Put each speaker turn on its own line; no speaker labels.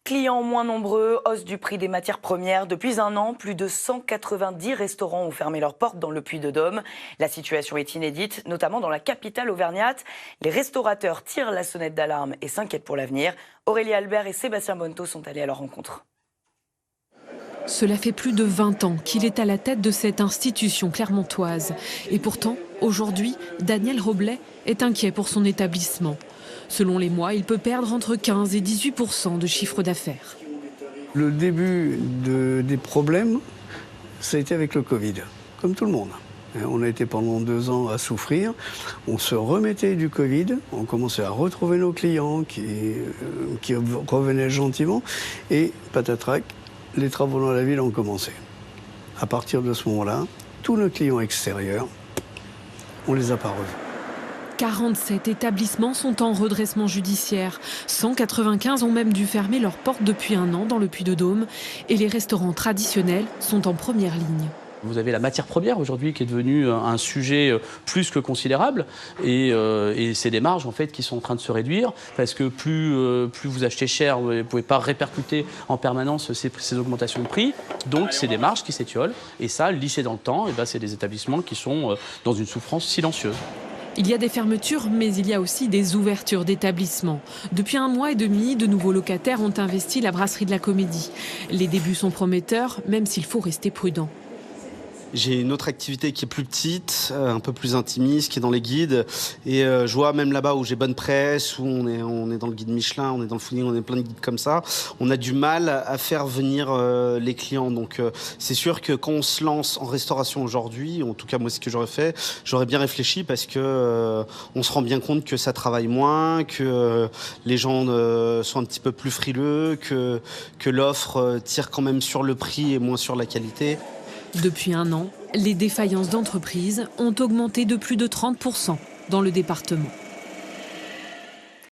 Clients moins nombreux, hausse du prix des matières premières. Depuis un an, plus de 190 restaurants ont fermé leurs portes dans le Puy-de-Dôme. La situation est inédite, notamment dans la capitale auvergnate. Les restaurateurs tirent la sonnette d'alarme et s'inquiètent pour l'avenir. Aurélie Albert et Sébastien Bonneto sont allés à leur rencontre.
Cela fait plus de 20 ans qu'il est à la tête de cette institution clermontoise. Et pourtant, aujourd'hui, Daniel Roblet est inquiet pour son établissement. Selon les mois, il peut perdre entre 15 et 18% de chiffre d'affaires.
Le début des problèmes, ça a été avec le Covid, comme tout le monde. On a été pendant 2 ans à souffrir. On se remettait du Covid, on commençait à retrouver nos clients qui revenaient gentiment. Et patatrac, les travaux dans la ville ont commencé. À partir de ce moment-là, tous nos clients extérieurs, on les a pas revus.
47 établissements sont en redressement judiciaire. 195 ont même dû fermer leurs portes depuis un an dans le Puy-de-Dôme. Et les restaurants traditionnels sont en première ligne.
Vous avez la matière première aujourd'hui qui est devenue un sujet plus que considérable et c'est des marges en fait qui sont en train de se réduire parce que plus vous achetez cher, vous ne pouvez pas répercuter en permanence ces augmentations de prix. Donc c'est des marges qui s'étiolent et ça, lissé dans le temps, c'est des établissements qui sont dans une souffrance silencieuse.
Il y a des fermetures, mais il y a aussi des ouvertures d'établissements. Depuis 1 mois et demi, de nouveaux locataires ont investi la brasserie de la Comédie. Les débuts sont prometteurs, même s'il faut rester prudent.
J'ai une autre activité qui est plus petite, un peu plus intimiste, qui est dans les guides. Et je vois même là-bas où j'ai bonne presse, où on est dans le guide Michelin, on est dans le fooding, on est plein de guides comme ça. On a du mal à faire venir les clients. Donc c'est sûr que quand on se lance en restauration aujourd'hui, en tout cas moi ce que j'aurais fait, j'aurais bien réfléchi parce que on se rend bien compte que ça travaille moins, que les gens sont un petit peu plus frileux, que l'offre tire quand même sur le prix et moins sur la qualité.
Depuis 1 an, les défaillances d'entreprises ont augmenté de plus de 30% dans le département.